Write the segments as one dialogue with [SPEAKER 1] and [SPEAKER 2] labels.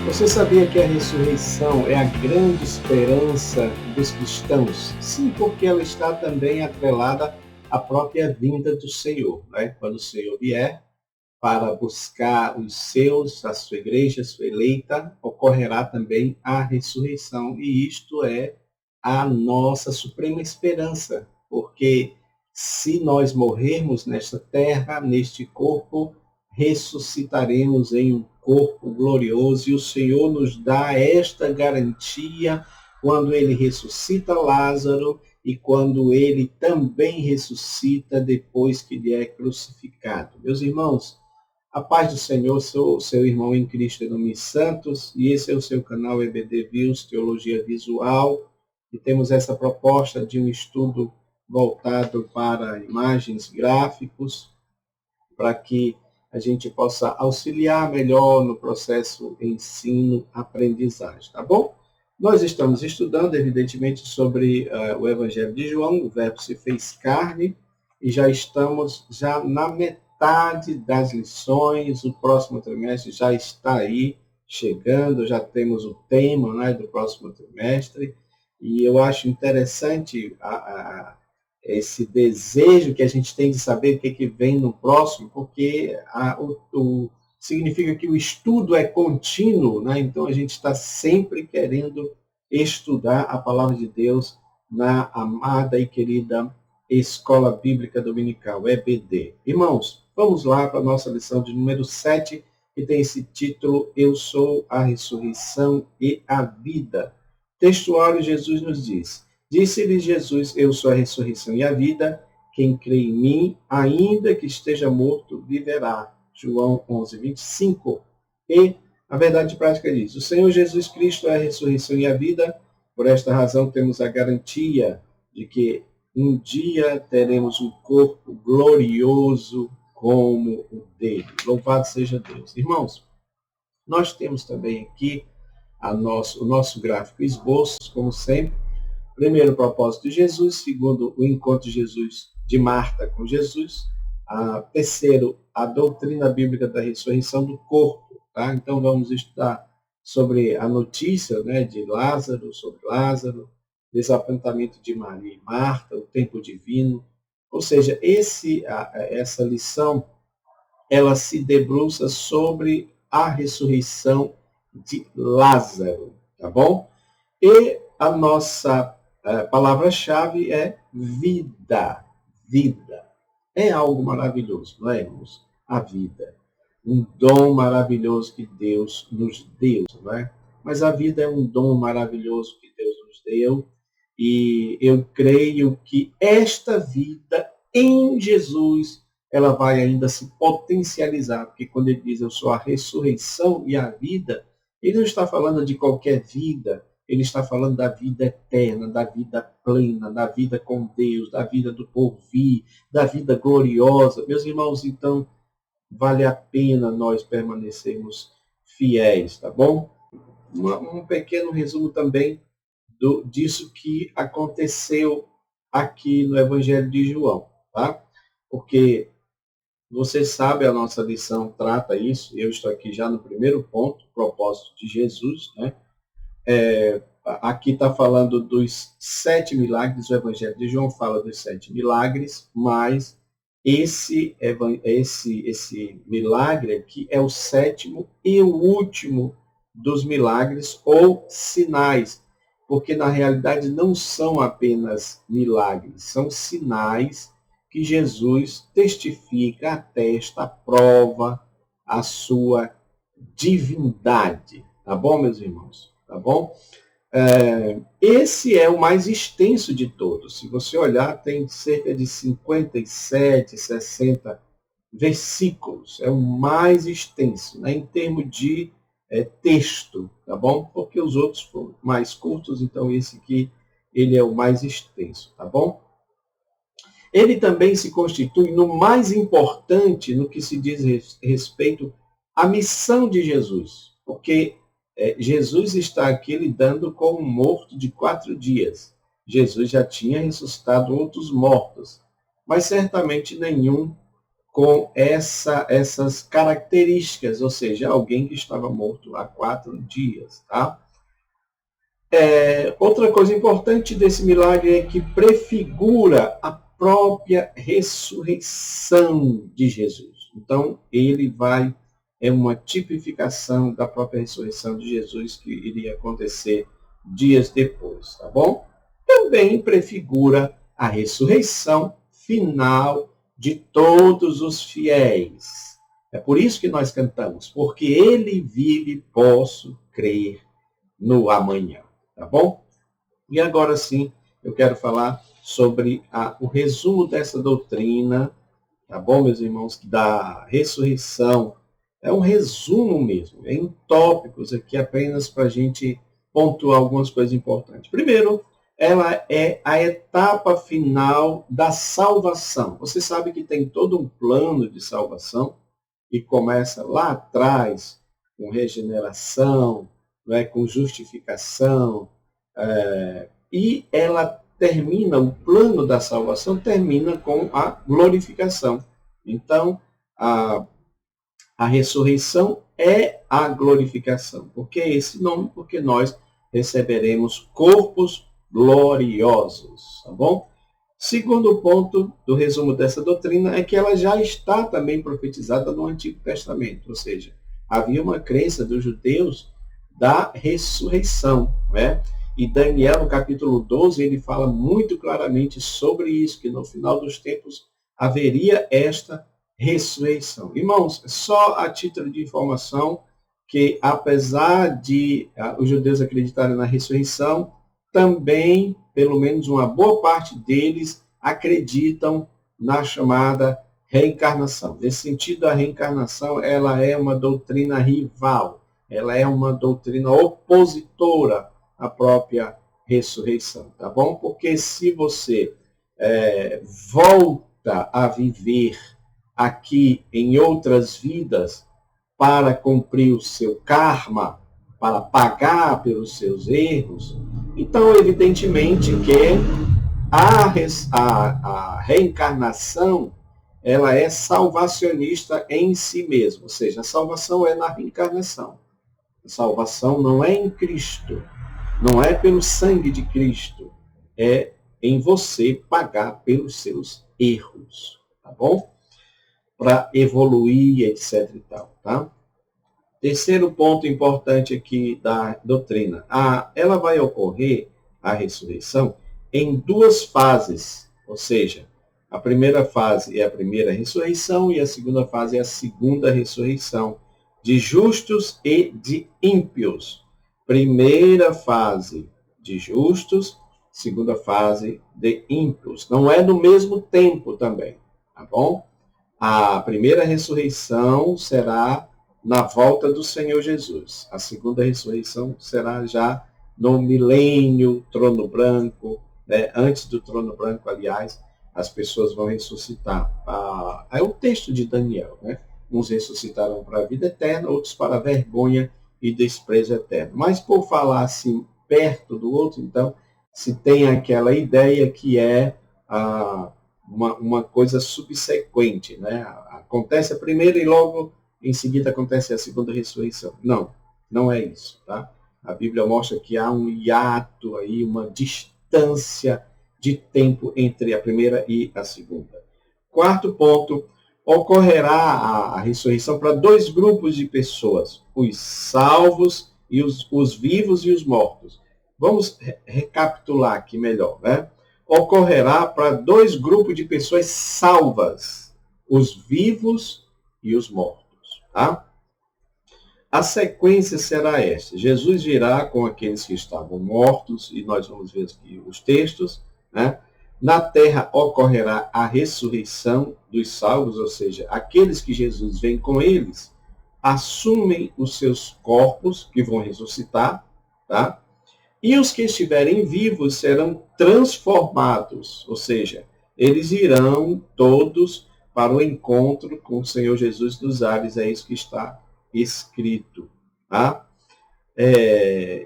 [SPEAKER 1] Você sabia que a ressurreição é a grande esperança dos cristãos? Sim, porque ela está também atrelada à própria vinda do Senhor, né? Quando o Senhor vier para buscar os seus, a sua igreja, a sua eleita, ocorrerá também a ressurreição. E isto é a nossa suprema esperança, porque se nós morrermos nesta terra, neste corpo, ressuscitaremos em um corpo glorioso, e o Senhor nos dá esta garantia quando ele ressuscita Lázaro e quando ele também ressuscita depois que ele é crucificado. Meus irmãos, a paz do Senhor, sou seu irmão em Cristo, em nome Santos, e esse é o seu canal EBD Views, Teologia Visual, e temos essa proposta de um estudo voltado para imagens, gráficos, para que a gente possa auxiliar melhor no processo ensino-aprendizagem, tá bom? Nós estamos estudando, evidentemente, sobre o Evangelho de João, o Verbo se fez carne, e já estamos na metade das lições, o próximo trimestre já está aí, chegando, já temos o tema, né, do próximo trimestre, e eu acho interessante esse desejo que a gente tem de saber o que vem no próximo, porque significa que o estudo é contínuo, né? Então a gente está sempre querendo estudar a palavra de Deus na amada e querida Escola Bíblica Dominical, EBD. Irmãos, vamos lá para a nossa lição de número 7, que tem esse título, Eu sou a ressurreição e a vida. Textuário, Jesus nos diz, disse-lhe Jesus, eu sou a ressurreição e a vida, quem crê em mim, ainda que esteja morto, viverá. João 11, 25. E a verdade prática diz, o Senhor Jesus Cristo é a ressurreição e a vida, por esta razão temos a garantia de que um dia teremos um corpo glorioso como o dele. Louvado seja Deus. Irmãos, nós temos também aqui o nosso gráfico esboço, como sempre. Primeiro, o propósito de Jesus. Segundo, o encontro de Marta com Jesus. Terceiro, a doutrina bíblica da ressurreição do corpo. Tá? Então, vamos estudar sobre a notícia, né, de Lázaro, sobre Lázaro, desapontamento de Maria e Marta, o tempo divino. Ou seja, essa lição, ela se debruça sobre a ressurreição de Lázaro, tá bom? E a nossa palavra-chave é vida. Vida. É algo maravilhoso, não é, irmãos? A vida. Um dom maravilhoso que Deus nos deu, não é? Mas a vida é um dom maravilhoso que Deus nos deu. E eu creio que esta vida em Jesus, ela vai ainda se potencializar. Porque quando ele diz, eu sou a ressurreição e a vida, ele não está falando de qualquer vida, ele está falando da vida eterna, da vida plena, da vida com Deus, da vida do porvir, da vida gloriosa. Meus irmãos, então, vale a pena nós permanecermos fiéis, tá bom? Um pequeno resumo também disso que aconteceu aqui no Evangelho de João, tá? Porque você sabe, a nossa lição trata isso, eu estou aqui já no primeiro ponto, propósito de Jesus, né? Aqui está falando dos 7 milagres, o Evangelho de João fala dos 7 milagres, mas esse milagre aqui é o 7º e o último dos milagres ou sinais, porque na realidade não são apenas milagres, são sinais que Jesus testifica, atesta, prova a sua divindade. Tá bom, meus irmãos? Tá bom? Esse é o mais extenso de todos. Se você olhar, tem cerca de 57, 60 versículos. É o mais extenso, né, em termos de texto, tá bom? Porque os outros foram mais curtos, então esse aqui, ele é o mais extenso, tá bom? Ele também se constitui no mais importante no que se diz respeito à missão de Jesus, porque Jesus está aqui lidando com um morto de 4 dias. Jesus já tinha ressuscitado outros mortos, mas certamente nenhum com essas características, ou seja, alguém que estava morto há 4 dias. Tá? Outra coisa importante desse milagre é que prefigura a própria ressurreição de Jesus. Então, é uma tipificação da própria ressurreição de Jesus que iria acontecer dias depois, tá bom? Também prefigura a ressurreição final de todos os fiéis. É por isso que nós cantamos, porque ele vive, posso crer no amanhã, tá bom? E agora sim, eu quero falar sobre o resumo dessa doutrina, tá bom, meus irmãos, da ressurreição. É um resumo mesmo, é em tópicos aqui apenas para a gente pontuar algumas coisas importantes. Primeiro, ela é a etapa final da salvação. Você sabe que tem todo um plano de salvação que começa lá atrás, com regeneração, né, com justificação, e ela termina, o plano da salvação termina com a glorificação. Então, a ressurreição é a glorificação. Por que esse nome? Porque nós receberemos corpos gloriosos, tá bom? Segundo ponto do resumo dessa doutrina é que ela já está também profetizada no Antigo Testamento, ou seja, havia uma crença dos judeus da ressurreição, né? E Daniel, no capítulo 12, ele fala muito claramente sobre isso, que no final dos tempos haveria esta ressurreição. Irmãos, só a título de informação, que apesar de os judeus acreditarem na ressurreição, também, pelo menos uma boa parte deles, acreditam na chamada reencarnação. Nesse sentido, a reencarnação ela é uma doutrina rival, ela é uma doutrina opositora à própria ressurreição, tá bom? Porque se você volta a viver aqui em outras vidas para cumprir o seu karma, para pagar pelos seus erros, então, evidentemente que a reencarnação ela é salvacionista em si mesma, ou seja, a salvação é na reencarnação. A salvação não é em Cristo, não é pelo sangue de Cristo, é em você pagar pelos seus erros, tá bom? Para evoluir, etc. e tal, tá? Terceiro ponto importante aqui da doutrina. Ela vai ocorrer, a ressurreição, em 2 fases. Ou seja, a primeira fase é a primeira ressurreição e a segunda fase é a segunda ressurreição de justos e de ímpios. Primeira fase de justos, segunda fase de ímpios. Não é no mesmo tempo também, tá bom? A primeira ressurreição será na volta do Senhor Jesus. A segunda ressurreição será já no milênio, trono branco, né? Antes do trono branco, aliás, as pessoas vão ressuscitar. É o texto de Daniel, né? Uns ressuscitarão para a vida eterna, outros para a vergonha e desprezo eterno. Mas por falar assim, perto do outro, então, se tem aquela ideia que é uma coisa subsequente, né? Acontece a primeira e logo em seguida acontece a segunda ressurreição. Não, não é isso, tá? A Bíblia mostra que há um hiato aí, uma distância de tempo entre a primeira e a segunda. Quarto ponto, ocorrerá a ressurreição para 2 grupos de pessoas, os salvos e os vivos e os mortos. Vamos recapitular aqui melhor, né? Ocorrerá para 2 grupos de pessoas salvas, os vivos e os mortos. Tá? A sequência será esta. Jesus virá com aqueles que estavam mortos, e nós vamos ver aqui os textos, né? Na terra ocorrerá a ressurreição dos salvos, ou seja, aqueles que Jesus vem com eles, assumem os seus corpos, que vão ressuscitar, tá? E os que estiverem vivos serão transformados, ou seja, eles irão todos para o encontro com o Senhor Jesus dos ares, é isso que está escrito. Tá?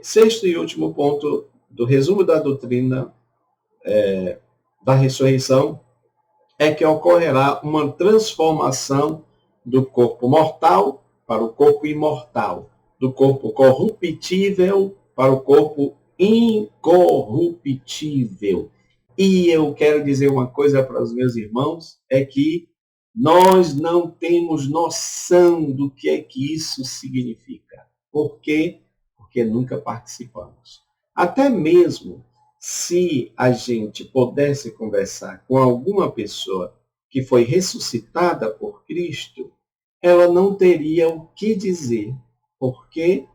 [SPEAKER 1] Sexto e último ponto do resumo da doutrina da ressurreição é que ocorrerá uma transformação do corpo mortal para o corpo imortal, do corpo corruptível para o corpo incorruptível. E eu quero dizer uma coisa para os meus irmãos, é que nós não temos noção do que é que isso significa. Por quê? Porque nunca participamos. Até mesmo se a gente pudesse conversar com alguma pessoa que foi ressuscitada por Cristo, ela não teria o que dizer. Por quê?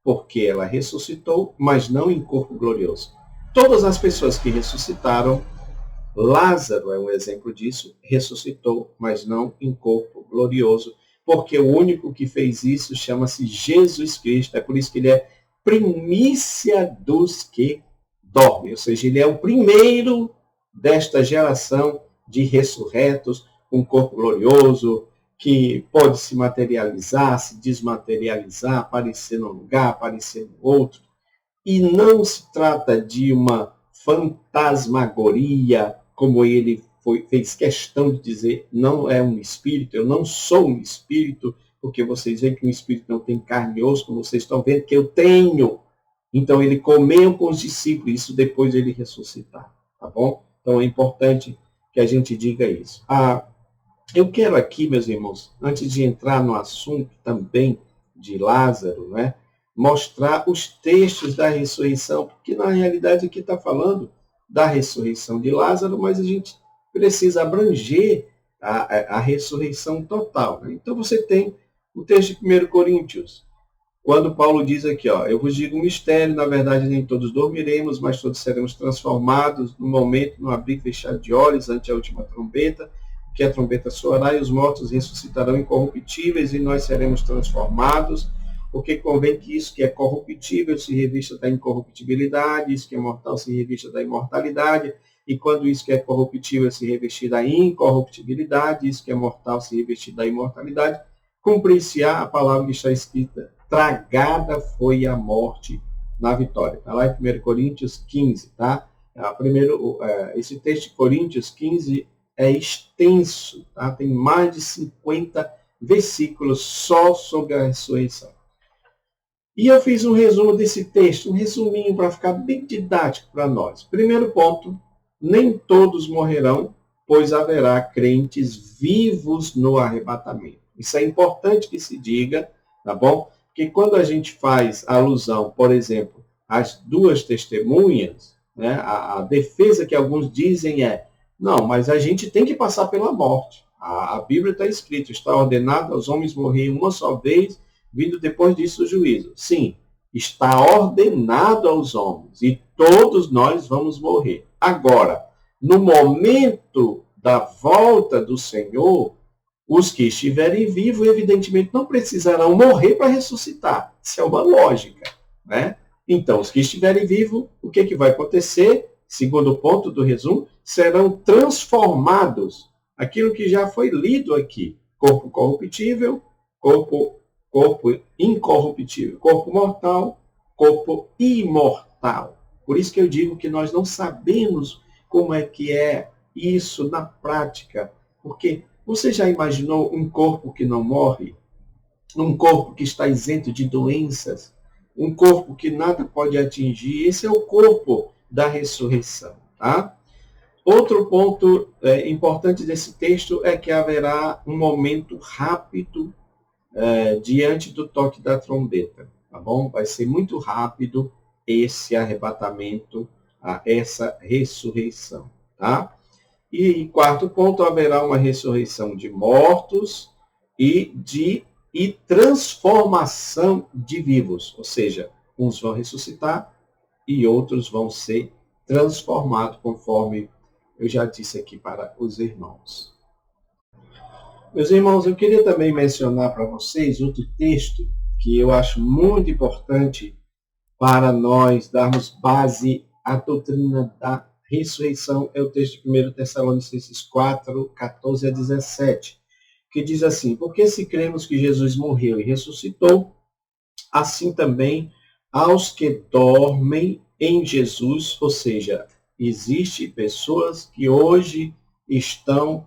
[SPEAKER 1] Porque ela ressuscitou, mas não em corpo glorioso. Todas as pessoas que ressuscitaram, Lázaro é um exemplo disso, ressuscitou, mas não em corpo glorioso, porque o único que fez isso chama-se Jesus Cristo. É por isso que ele é primícia dos que dormem, ou seja, ele é o primeiro desta geração de ressurretos, com corpo glorioso, que pode se materializar, se desmaterializar, aparecer num lugar, aparecer no outro. E não se trata de uma fantasmagoria, como ele fez questão de dizer, não é um espírito, eu não sou um espírito, porque vocês veem que um espírito não tem carne e osso, como vocês estão vendo que eu tenho. Então ele comeu com os discípulos, isso depois ele ressuscitar, tá bom? Então é importante que a gente diga isso. Eu quero aqui, meus irmãos, antes de entrar no assunto também de Lázaro, né, mostrar os textos da ressurreição, porque na realidade aqui está falando da ressurreição de Lázaro, mas a gente precisa abranger a ressurreição total. Né? Então você tem o texto de 1 Coríntios, quando Paulo diz aqui, ó, eu vos digo um mistério, na verdade nem todos dormiremos, mas todos seremos transformados no momento, no abrir e fechar de olhos, ante a última trombeta, que a trombeta soará e os mortos ressuscitarão incorruptíveis e nós seremos transformados, porque convém que isso que é corruptível se revista da incorruptibilidade, isso que é mortal se revista da imortalidade, e quando isso que é corruptível se revestir da incorruptibilidade, isso que é mortal se revestir da imortalidade, cumprir-se-á a palavra que está escrita, tragada foi a morte na vitória. Está lá em 1 Coríntios 15, tá? Esse texto de Coríntios 15 é extenso, tá? Tem mais de 50 versículos só sobre a ressurreição. E eu fiz um resumo desse texto, um resuminho para ficar bem didático para nós. Primeiro ponto, nem todos morrerão, pois haverá crentes vivos no arrebatamento. Isso é importante que se diga, tá bom? Porque quando a gente faz alusão, por exemplo, às duas testemunhas, né, a defesa que alguns dizem é, não, mas a gente tem que passar pela morte. A Bíblia está escrito, está ordenado aos homens morrerem uma só vez, vindo depois disso o juízo. Sim, está ordenado aos homens e todos nós vamos morrer. Agora, no momento da volta do Senhor, os que estiverem vivos, evidentemente, não precisarão morrer para ressuscitar. Isso é uma lógica, né? Então, os que estiverem vivos, o que vai acontecer? Segundo ponto do resumo, serão transformados. Aquilo que já foi lido aqui. Corpo corruptível, corpo incorruptível, corpo mortal, corpo imortal. Por isso que eu digo que nós não sabemos como é que é isso na prática. Porque você já imaginou um corpo que não morre? Um corpo que está isento de doenças? Um corpo que nada pode atingir? Esse é o corpo da ressurreição. Tá? Outro ponto importante desse texto é que haverá um momento rápido diante do toque da trombeta. Tá bom? Vai ser muito rápido esse arrebatamento, essa ressurreição. Tá? E quarto ponto, haverá uma ressurreição de mortos e transformação de vivos. Ou seja, uns vão ressuscitar e outros vão ser transformados, conforme eu já disse aqui para os irmãos. Meus irmãos, eu queria também mencionar para vocês outro texto que eu acho muito importante para nós darmos base à doutrina da ressurreição, é o texto de 1 Tessalonicenses 4, 14 a 17, que diz assim, porque se cremos que Jesus morreu e ressuscitou, assim também aos que dormem em Jesus, ou seja, existem pessoas que hoje estão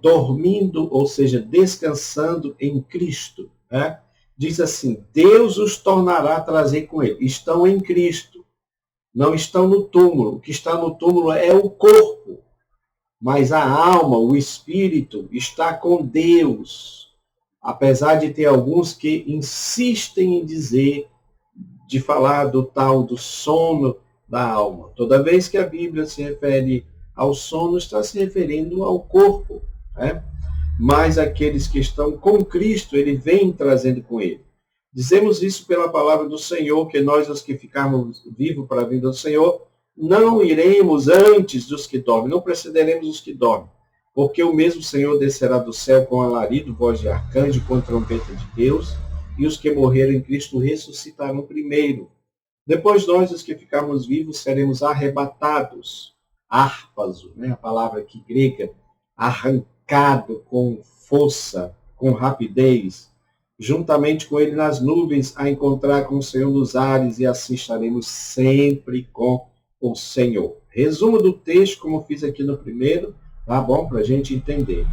[SPEAKER 1] dormindo, ou seja, descansando em Cristo. Né? Diz assim, Deus os tornará a trazer com ele. Estão em Cristo, não estão no túmulo. O que está no túmulo é o corpo, mas a alma, o espírito, está com Deus. Apesar de ter alguns que insistem em dizer, de falar do tal do sono da alma. Toda vez que a Bíblia se refere ao sono, está se referindo ao corpo. Né? Mas aqueles que estão com Cristo, ele vem trazendo com ele. Dizemos isso pela palavra do Senhor, que nós, os que ficarmos vivos para a vida do Senhor, não iremos antes dos que dormem, não precederemos os que dormem, porque o mesmo Senhor descerá do céu com alarido, voz de arcanjo, com trombeta de Deus, e os que morreram em Cristo ressuscitarão primeiro. Depois nós, os que ficarmos vivos, seremos arrebatados. Árpazo, né? A palavra aqui grega, arrancado com força, com rapidez, juntamente com ele nas nuvens, a encontrar com o Senhor nos ares, e assim estaremos sempre com o Senhor. Resumo do texto, como fiz aqui no primeiro, tá bom? Para a gente entender.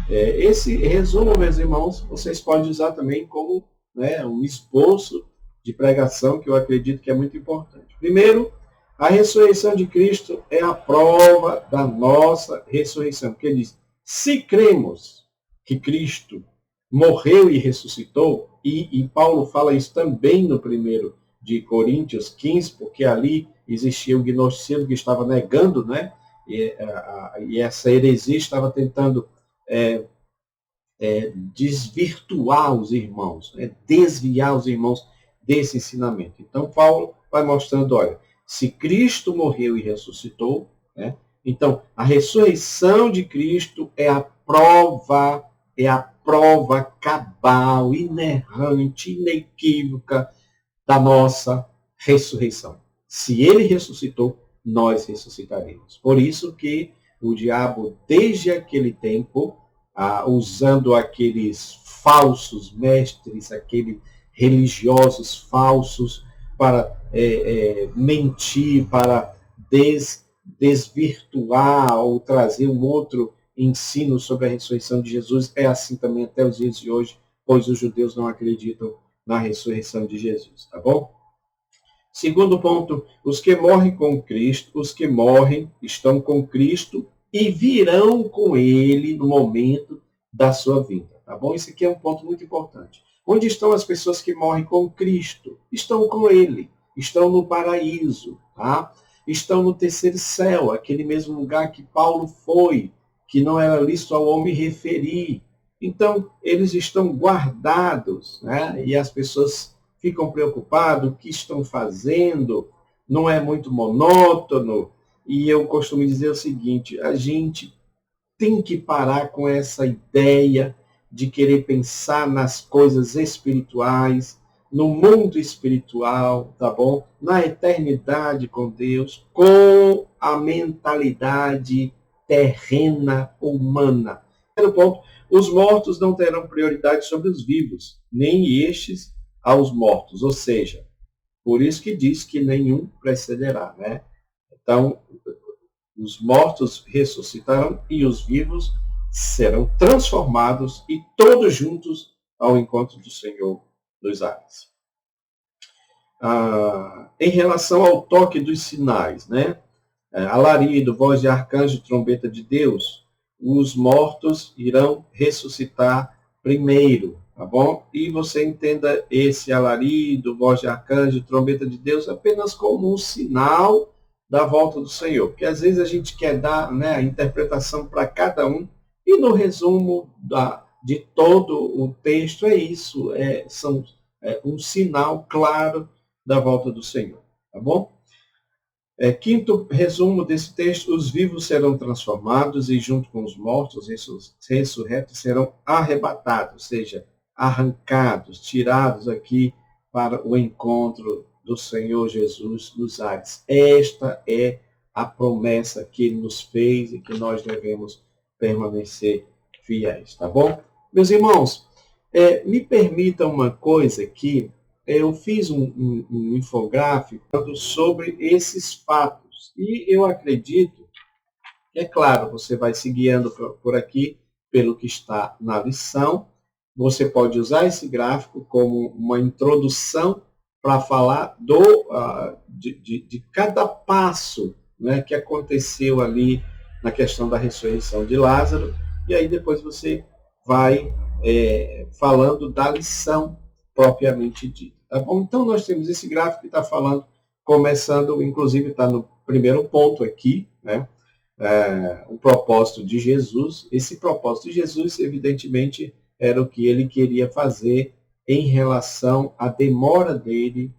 [SPEAKER 1] Esse resumo, meus irmãos, vocês podem usar também como, né, um esboço de pregação, que eu acredito que é muito importante. Primeiro, a ressurreição de Cristo é a prova da nossa ressurreição. Porque ele diz, se cremos que Cristo morreu e ressuscitou, e Paulo fala isso também no primeiro de Coríntios 15, porque ali existia o gnosticismo que estava negando, né? E essa heresia estava tentando desvirtuar os irmãos, né? Desviar os irmãos desse ensinamento. Então, Paulo vai mostrando, olha, se Cristo morreu e ressuscitou, né? Então, a ressurreição de Cristo é a prova cabal, inerrante, inequívoca da nossa ressurreição. Se ele ressuscitou, nós ressuscitaremos. Por isso que o diabo, desde aquele tempo, usando aqueles falsos mestres, aqueles religiosos falsos, para mentir, para desvirtuar ou trazer um outro ensino sobre a ressurreição de Jesus, é assim também até os dias de hoje, pois os judeus não acreditam na ressurreição de Jesus, tá bom? Segundo ponto, os que morrem com Cristo, os que morrem estão com Cristo e virão com ele no momento da sua vinda, tá bom? Isso aqui é um ponto muito importante. Onde estão as pessoas que morrem com Cristo? Estão com ele, estão no paraíso, tá? Estão no terceiro céu, aquele mesmo lugar que Paulo foi, que não era lícito ao homem referir. Então, eles estão guardados, né? E as pessoas ficam preocupados, o que estão fazendo, não é muito monótono. E eu costumo dizer o seguinte, a gente tem que parar com essa ideia de querer pensar nas coisas espirituais, no mundo espiritual, tá bom? Na eternidade com Deus, com a mentalidade terrena, humana. Primeiro ponto, os mortos não terão prioridade sobre os vivos, nem estes aos mortos. Ou seja, por isso que diz que nenhum precederá, né? Então, os mortos ressuscitarão e os vivos serão transformados e todos juntos ao encontro do Senhor dos ares. Em relação ao toque dos sinais, né? Alarido, voz de arcanjo, trombeta de Deus, os mortos irão ressuscitar primeiro, tá bom? E você entenda esse alarido, voz de arcanjo, trombeta de Deus apenas como um sinal da volta do Senhor, porque às vezes a gente quer dar, né, a interpretação para cada um, e no resumo de todo o texto é isso, são um sinal claro da volta do Senhor, tá bom? Quinto resumo desse texto, os vivos serão transformados e junto com os mortos ressurretos serão arrebatados, ou seja, arrancados, tirados aqui para o encontro do Senhor Jesus nos ares. Esta é a promessa que ele nos fez e que nós devemos permanecer fiéis, tá bom? Meus irmãos, me permitam uma coisa aqui. Eu fiz um infográfico sobre esses fatos. E eu acredito, é claro, você vai se guiando por aqui, pelo que está na lição. Você pode usar esse gráfico como uma introdução para falar de cada passo, né, que aconteceu ali na questão da ressurreição de Lázaro, e aí depois você vai falando da lição propriamente dita. Tá bom? Então nós temos esse gráfico que está falando, começando, inclusive está no primeiro ponto aqui, né, o propósito de Jesus. Esse propósito de Jesus, evidentemente, era o que ele queria fazer em relação à demora dele,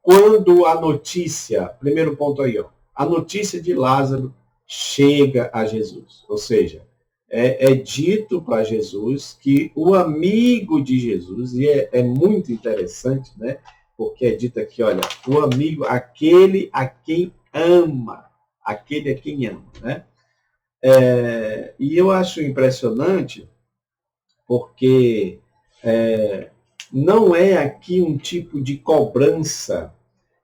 [SPEAKER 1] quando a notícia, primeiro ponto aí, a notícia de Lázaro chega a Jesus. Ou seja, é dito para Jesus que o amigo de Jesus, e é muito interessante, né? Porque é dito aqui, olha, o amigo, aquele a quem ama, aquele a quem ama, né? E eu acho impressionante porque não é aqui um tipo de cobrança,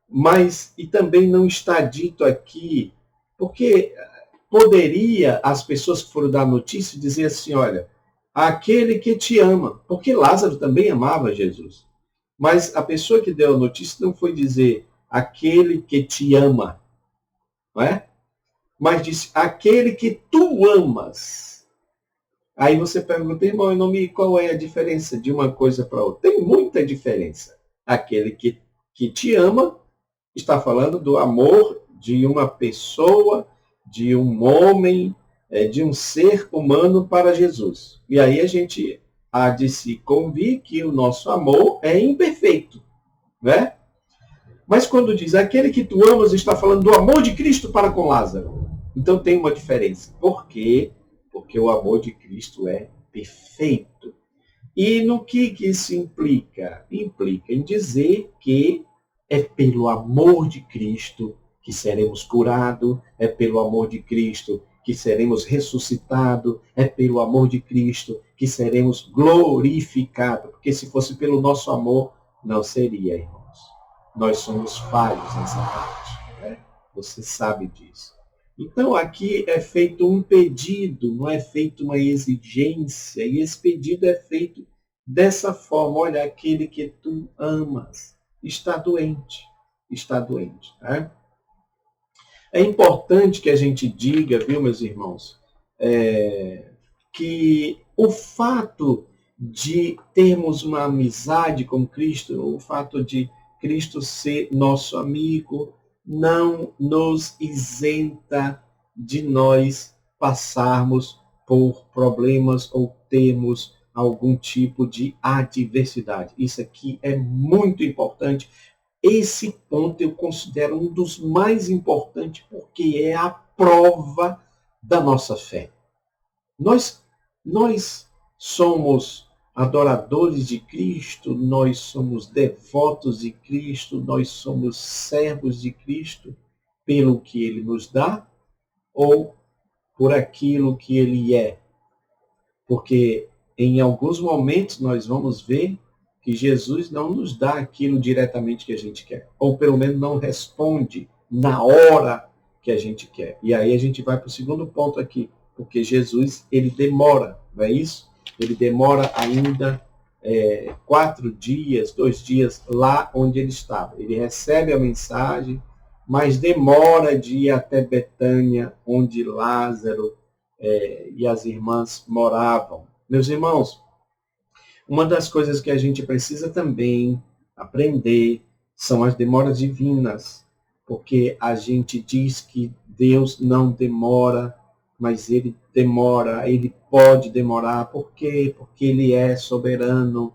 [SPEAKER 1] mas e também não está dito aqui, porque poderia as pessoas que foram dar notícia dizer assim, olha, aquele que te ama, porque Lázaro também amava Jesus. Mas a pessoa que deu a notícia não foi dizer aquele que te ama, não é? Mas disse aquele que tu amas. Aí você pergunta, irmão, em nome, qual é a diferença de uma coisa para outra? Tem muita diferença. Aquele que te ama está falando do amor de uma pessoa, de um homem, de um ser humano para Jesus. E aí a gente há de se convir que o nosso amor é imperfeito, né? Mas quando diz aquele que tu amas, está falando do amor de Cristo para com Lázaro. Então tem uma diferença. Por quê? Porque o amor de Cristo é perfeito. E no que isso implica? Implica em dizer que é pelo amor de Cristo que seremos curados, é pelo amor de Cristo que seremos ressuscitados, é pelo amor de Cristo que seremos glorificados. Porque se fosse pelo nosso amor, não seria, irmãos. Nós somos falhos nessa parte, né? Você sabe disso. Então, aqui é feito um pedido, não é feito uma exigência, e esse pedido é feito dessa forma. Olha, aquele que tu amas está doente, está doente. Né? É importante que a gente diga, viu, meus irmãos, que o fato de termos uma amizade com Cristo, o fato de Cristo ser nosso amigo, não nos isenta de nós passarmos por problemas ou termos algum tipo de adversidade. Isso aqui é muito importante. Esse ponto eu considero um dos mais importantes, porque é a prova da nossa fé. Nós somos adoradores de Cristo, nós somos devotos de Cristo, nós somos servos de Cristo pelo que Ele nos dá ou por aquilo que Ele é. Porque em alguns momentos nós vamos ver que Jesus não nos dá aquilo diretamente que a gente quer, ou pelo menos não responde na hora que a gente quer. E aí a gente vai para o segundo ponto aqui, porque Jesus, ele demora, não é isso? Ele demora ainda 4 dias, 2 dias lá onde ele estava. Ele recebe a mensagem, mas demora de ir até Betânia, onde Lázaro e as irmãs moravam. Meus irmãos, uma das coisas que a gente precisa também aprender são as demoras divinas, porque a gente diz que Deus não demora, mas Ele demora, Ele pode demorar. Por quê? Porque Ele é soberano.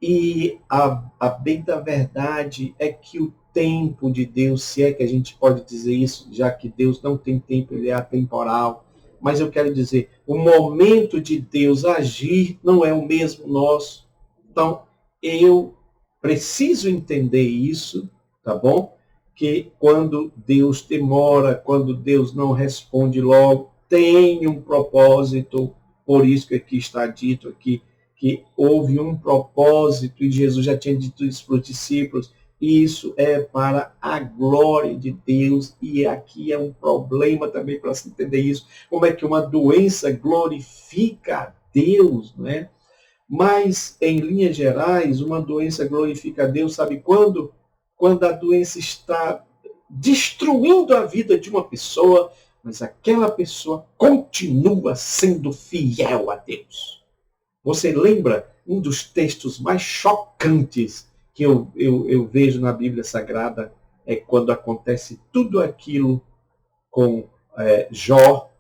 [SPEAKER 1] E a bem da verdade é que o tempo de Deus, se é que a gente pode dizer isso, já que Deus não tem tempo, Ele é atemporal. Mas eu quero dizer, o momento de Deus agir não é o mesmo nosso. Então, eu preciso entender isso, tá bom? Que quando Deus demora, quando Deus não responde logo, tem um propósito. Por isso que aqui está dito aqui, que houve um propósito, e Jesus já tinha dito isso para os discípulos, Isso é para a glória de Deus, e aqui é um problema também para se entender isso. Como é que uma doença glorifica a Deus, não é? Mas, em linhas gerais, uma doença glorifica a Deus, sabe quando? Quando a doença está destruindo a vida de uma pessoa, mas aquela pessoa continua sendo fiel a Deus. Você lembra um dos textos mais chocantes que eu vejo na Bíblia Sagrada? É quando acontece tudo aquilo com Jó,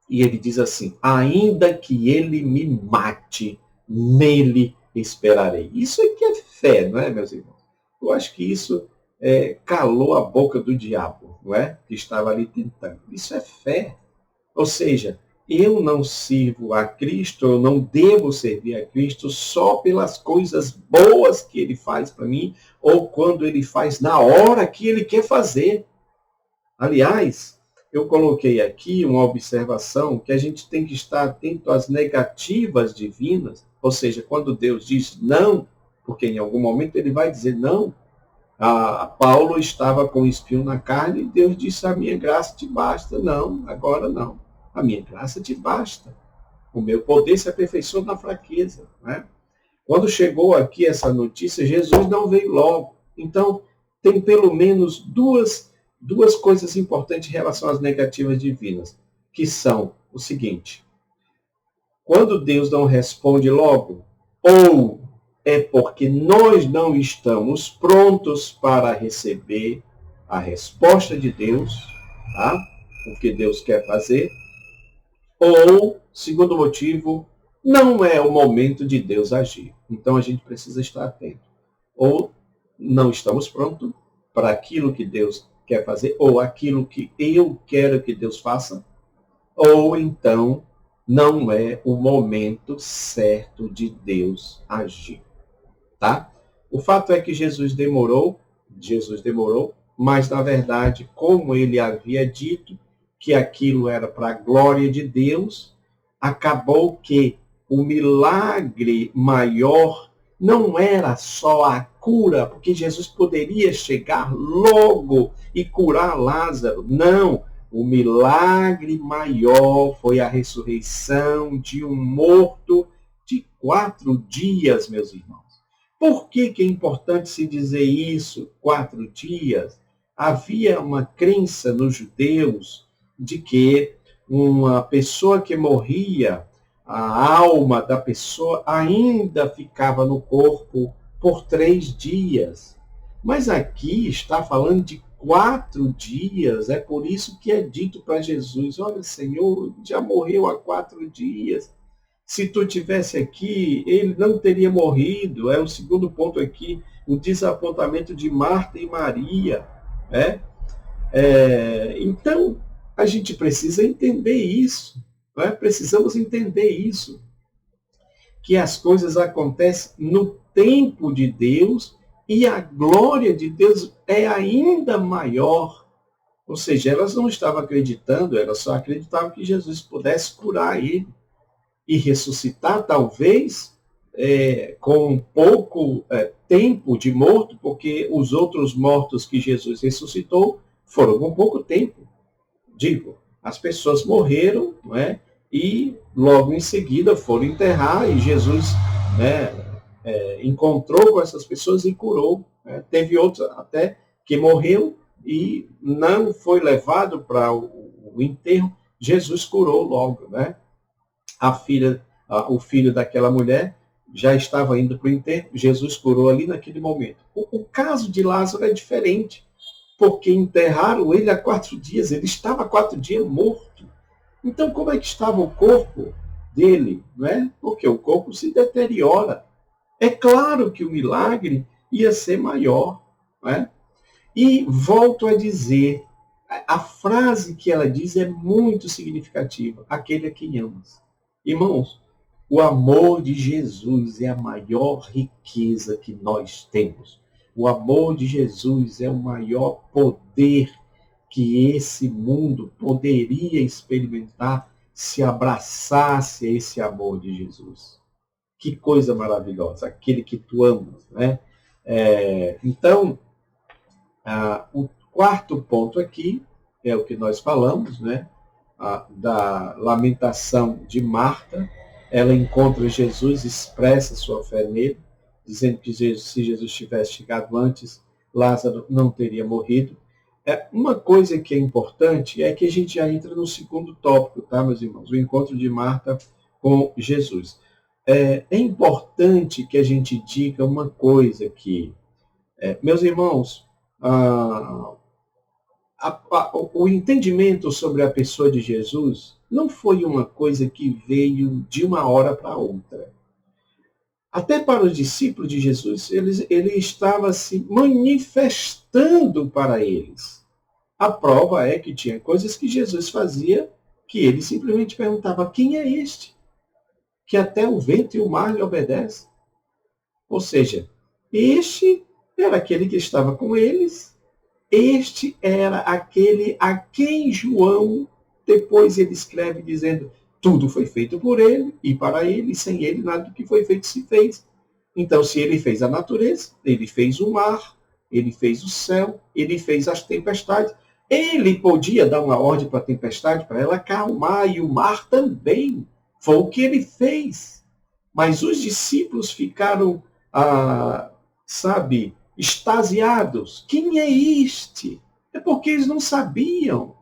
[SPEAKER 1] e ele diz assim: ainda que ele me mate, nele esperarei. Isso é que é fé, não é, meus irmãos? Eu acho que isso calou a boca do diabo, não é? Que estava ali tentando. Isso é fé. Ou seja, eu não sirvo a Cristo, eu não devo servir a Cristo só pelas coisas boas que ele faz para mim, ou quando ele faz na hora que ele quer fazer. Aliás, eu coloquei aqui uma observação que a gente tem que estar atento às negativas divinas, ou seja, quando Deus diz não, porque em algum momento ele vai dizer não. Paulo estava com o espinho na carne e Deus disse: a minha graça te basta. Não, agora não. A minha graça te basta. O meu poder se aperfeiçoa na fraqueza. Né? Quando chegou aqui essa notícia, Jesus não veio logo. Então, tem pelo menos duas coisas importantes em relação às negativas divinas, que são o seguinte: quando Deus não responde logo, ou é porque nós não estamos prontos para receber a resposta de Deus, tá? O que Deus quer fazer, ou, segundo motivo, não é o momento de Deus agir. Então a gente precisa estar atento. Ou não estamos prontos para aquilo que Deus quer fazer, ou aquilo que eu quero que Deus faça, ou então não é o momento certo de Deus agir. Tá? O fato é que Jesus demorou, mas na verdade, como ele havia dito que aquilo era para a glória de Deus, acabou que o milagre maior não era só a cura, porque Jesus poderia chegar logo e curar Lázaro. Não, o milagre maior foi a ressurreição de um morto de 4 dias, meus irmãos. Por que é importante se dizer isso, 4 dias? Havia uma crença nos judeus de que uma pessoa que morria, a alma da pessoa ainda ficava no corpo por 3 dias. Mas aqui está falando de 4 dias, é por isso que é dito para Jesus: olha, Senhor, já morreu há 4 dias. Se tu tivesse aqui, ele não teria morrido. É o segundo ponto aqui, o desapontamento de Marta e Maria. Né? Então, a gente precisa entender isso. Né? Precisamos entender isso. Que as coisas acontecem no tempo de Deus e a glória de Deus é ainda maior. Ou seja, elas não estavam acreditando, elas só acreditavam que Jesus pudesse curar ele e ressuscitar, talvez, com pouco tempo de morto, porque os outros mortos que Jesus ressuscitou foram com pouco tempo. Digo, as pessoas morreram, não é? E logo em seguida foram enterrar, e Jesus, né, encontrou com essas pessoas e curou. Né? Teve outro até que morreu e não foi levado para o enterro, Jesus curou logo, né? O filho daquela mulher já estava indo para o enterro, Jesus curou ali naquele momento. O caso de Lázaro é diferente, porque enterraram ele há 4 dias, ele estava há 4 dias morto. Então, como é que estava o corpo dele? Não é? Porque o corpo se deteriora. É claro que o milagre ia ser maior. Não é? E volto a dizer, a frase que ela diz é muito significativa: aquele a quem amas. Irmãos, o amor de Jesus é a maior riqueza que nós temos. O amor de Jesus é o maior poder que esse mundo poderia experimentar se abraçasse esse amor de Jesus. Que coisa maravilhosa, aquele que tu amas, né? Então, O quarto ponto aqui é o que nós falamos, né? Da lamentação de Marta. Ela encontra Jesus, expressa sua fé nele, dizendo que se Jesus tivesse chegado antes, Lázaro não teria morrido. Uma coisa que é importante é que a gente já entra no segundo tópico, tá, meus irmãos? O encontro de Marta com Jesus. É importante que a gente diga uma coisa aqui. Meus irmãos, o entendimento sobre a pessoa de Jesus não foi uma coisa que veio de uma hora para outra. Até para os discípulos de Jesus, ele estava se manifestando para eles. A prova é que tinha coisas que Jesus fazia que ele simplesmente perguntava: quem é este? Que até o vento e o mar lhe obedecem. Ou seja, este era aquele que estava com eles. Este era aquele a quem João, depois ele escreve dizendo: tudo foi feito por ele, e para ele, e sem ele nada do que foi feito se fez. Então, se ele fez a natureza, ele fez o mar, ele fez o céu, ele fez as tempestades. Ele podia dar uma ordem para a tempestade, para ela acalmar, e o mar também. Foi o que ele fez. Mas os discípulos ficaram, extasiados. Quem é este? É porque eles não sabiam.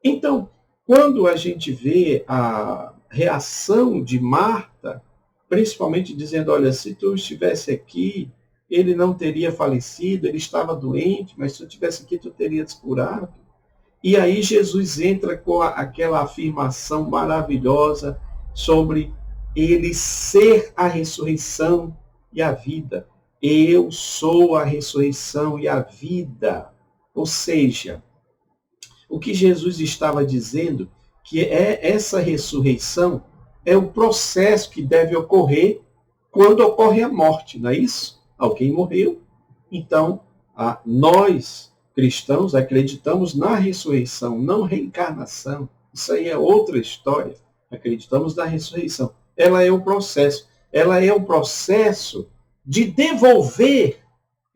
[SPEAKER 1] Então, quando a gente vê a reação de Marta, principalmente dizendo: olha, se tu estivesse aqui, ele não teria falecido, ele estava doente, mas se tu estivesse aqui, tu terias curado. E aí Jesus entra com aquela afirmação maravilhosa sobre ele ser a ressurreição e a vida. Eu sou a ressurreição e a vida. Ou seja, o que Jesus estava dizendo que essa ressurreição é o processo que deve ocorrer quando ocorre a morte, não é isso? Alguém morreu. Então, nós, cristãos, acreditamos na ressurreição, não reencarnação. Isso aí é outra história. Acreditamos na ressurreição. Ela é o processo. Ela é o processo de devolver,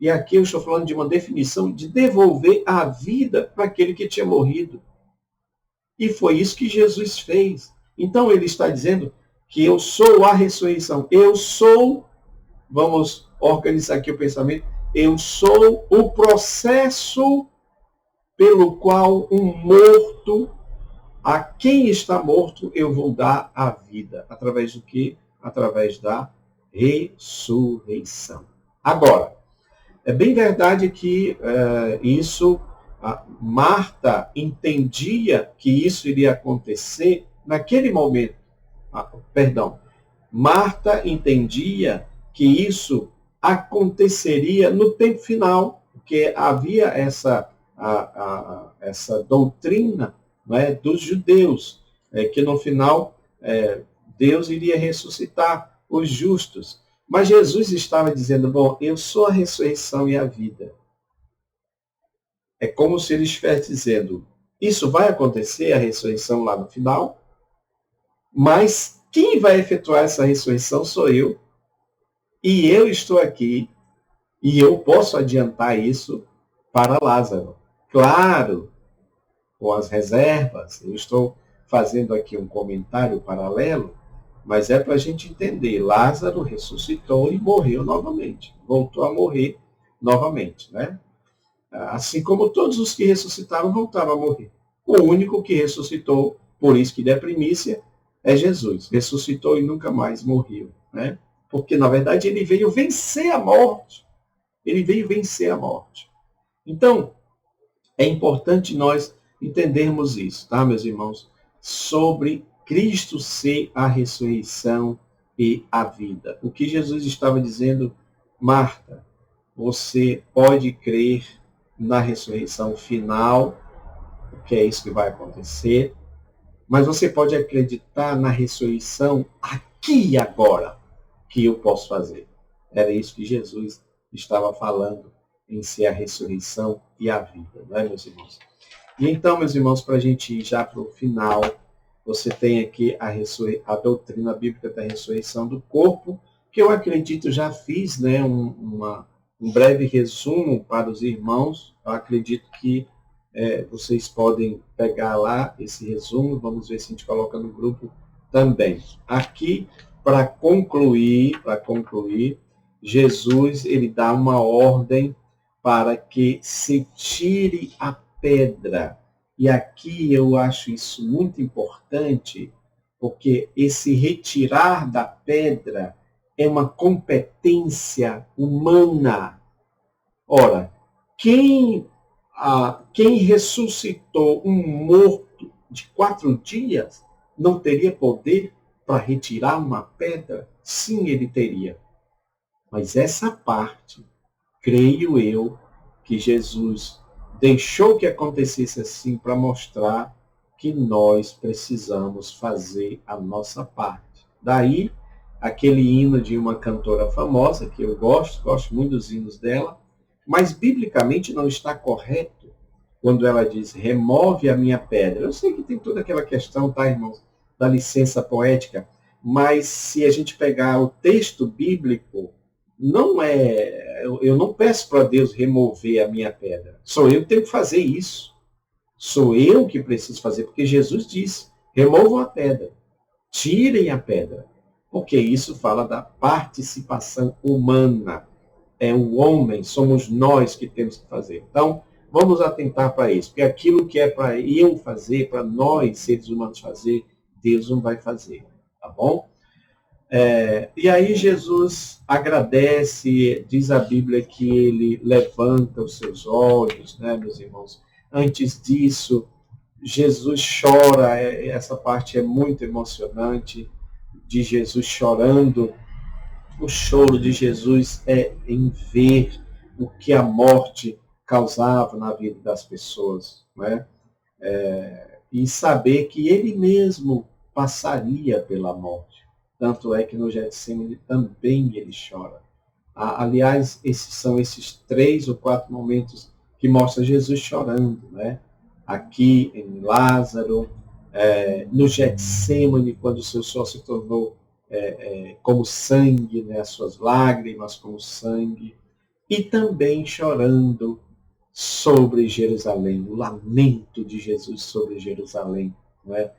[SPEAKER 1] e aqui eu estou falando de uma definição, de devolver a vida para aquele que tinha morrido. E foi isso que Jesus fez. Então ele está dizendo que eu sou a ressurreição. Eu sou, vamos organizar aqui o pensamento, eu sou o processo pelo qual um morto, a quem está morto, eu vou dar a vida. Através do quê? Através da ressurreição. Agora, é bem verdade que Marta entendia que isso iria acontecer naquele momento. Marta entendia que isso aconteceria no tempo final, porque havia essa doutrina, né, dos judeus, que no final Deus iria ressuscitar os justos. Mas Jesus estava dizendo: bom, eu sou a ressurreição e a vida. É como se ele estivesse dizendo: isso vai acontecer, a ressurreição lá no final, mas quem vai efetuar essa ressurreição sou eu. E eu estou aqui, e eu posso adiantar isso para Lázaro. Claro, com as reservas, eu estou fazendo aqui um comentário paralelo, mas é para a gente entender. Lázaro ressuscitou e morreu novamente. Voltou a morrer novamente, né? Assim como todos os que ressuscitaram voltaram a morrer. O único que ressuscitou, por isso que ele é primícia, é Jesus. Ressuscitou e nunca mais morreu, né? Porque, na verdade, ele veio vencer a morte. Ele veio vencer a morte. Então, é importante nós entendermos isso, tá, meus irmãos? Sobre Cristo ser a ressurreição e a vida. O que Jesus estava dizendo: Marta, você pode crer na ressurreição final, que é isso que vai acontecer, mas você pode acreditar na ressurreição aqui e agora, que eu posso fazer. Era isso que Jesus estava falando, em ser a ressurreição e a vida, não é, meus irmãos? E então, meus irmãos, para a gente ir já para o final, você tem aqui a doutrina bíblica da ressurreição do corpo, que eu acredito já fiz, né, um breve resumo para os irmãos. Eu acredito que vocês podem pegar lá esse resumo. Vamos ver se a gente coloca no grupo também. Aqui, para concluir, Jesus ele dá uma ordem para que se tire a pedra. E aqui eu acho isso muito importante, porque esse retirar da pedra é uma competência humana. Ora, quem ressuscitou um morto de 4 dias não teria poder para retirar uma pedra? Sim, ele teria. Mas essa parte, creio eu, que Jesus deixou que acontecesse assim para mostrar que nós precisamos fazer a nossa parte. Daí, aquele hino de uma cantora famosa, que eu gosto muito dos hinos dela, mas biblicamente não está correto quando ela diz, remove a minha pedra. Eu sei que tem toda aquela questão, tá, irmãos, da licença poética, mas se a gente pegar o texto bíblico, não é, eu não peço para Deus remover a minha pedra. Sou eu que tenho que fazer isso. Sou eu que preciso fazer, porque Jesus disse, removam a pedra, tirem a pedra, porque isso fala da participação humana. É o homem, somos nós que temos que fazer. Então, vamos atentar para isso, porque aquilo que é para eu fazer, para nós, seres humanos, fazer, Deus não vai fazer, tá bom? E aí Jesus agradece, diz a Bíblia que ele levanta os seus olhos, né, meus irmãos? Antes disso, Jesus chora, essa parte é muito emocionante, de Jesus chorando. O choro de Jesus é em ver o que a morte causava na vida das pessoas, né? E saber que ele mesmo passaria pela morte. Tanto é que no Getsemane também ele chora. Aliás, são esses 3 ou 4 momentos que mostram Jesus chorando, né? Aqui em Lázaro, no Getsemane, quando o seu sol se tornou como sangue, né? As suas lágrimas como sangue, e também chorando sobre Jerusalém, o lamento de Jesus sobre Jerusalém, não é?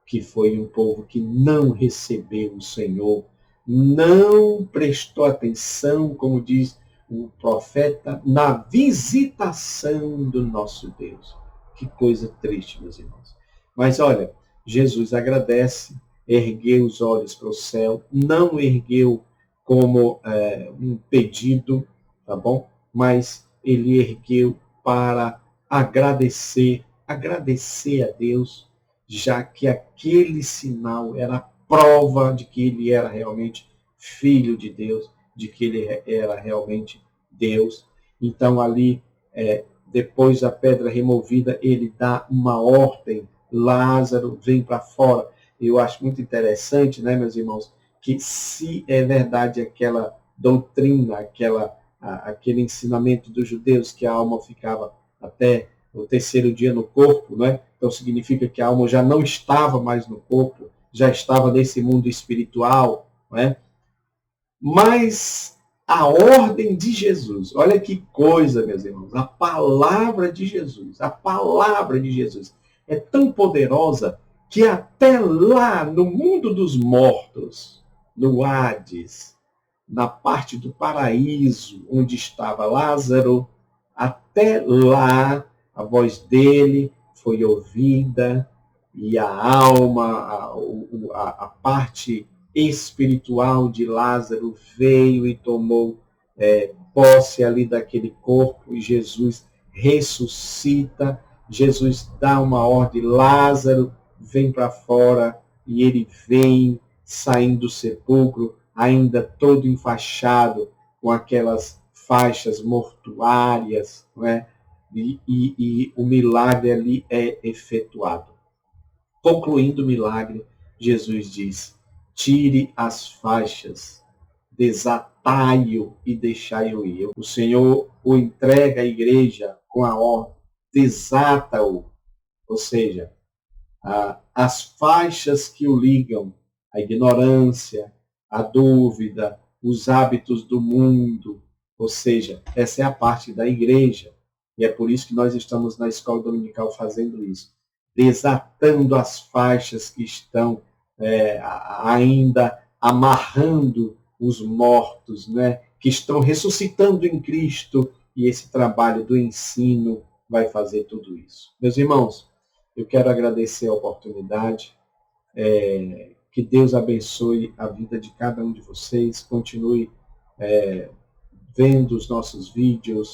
[SPEAKER 1] Que foi um povo que não recebeu o Senhor, não prestou atenção, como diz o profeta, na visitação do nosso Deus. Que coisa triste, meus irmãos. Mas olha, Jesus agradece, ergueu os olhos para o céu, não ergueu como um pedido, tá bom? Mas ele ergueu para agradecer a Deus, já que aquele sinal era a prova de que ele era realmente filho de Deus, de que ele era realmente Deus. Então ali, depois da pedra removida, ele dá uma ordem, Lázaro, vem para fora. Eu acho muito interessante, né, meus irmãos, que se é verdade aquela doutrina, aquele ensinamento dos judeus que a alma ficava até o 3º dia no corpo, né? Então significa que a alma já não estava mais no corpo, já estava nesse mundo espiritual, né? Mas a ordem de Jesus, olha que coisa, meus irmãos, a palavra de Jesus é tão poderosa que até lá no mundo dos mortos, no Hades, na parte do paraíso onde estava Lázaro, até lá a voz dele foi ouvida e a alma, a parte espiritual de Lázaro veio e tomou posse ali daquele corpo, e Jesus ressuscita, Jesus dá uma ordem, Lázaro vem para fora, e ele vem saindo do sepulcro, ainda todo enfaixado com aquelas faixas mortuárias, não é? E o milagre ali é efetuado. Concluindo o milagre, Jesus diz, tire as faixas, desatai-o e deixai-o ir. O Senhor o entrega à igreja com a ordem, desata-o, ou seja, as faixas que o ligam, a ignorância, a dúvida, os hábitos do mundo, Ou seja, essa é a parte da igreja. E é por isso que nós estamos na escola dominical fazendo isso. Desatando as faixas que estão ainda amarrando os mortos, né? Que estão ressuscitando em Cristo. E esse trabalho do ensino vai fazer tudo isso. Meus irmãos, eu quero agradecer a oportunidade. Que Deus abençoe a vida de cada um de vocês. Continue vendo os nossos vídeos,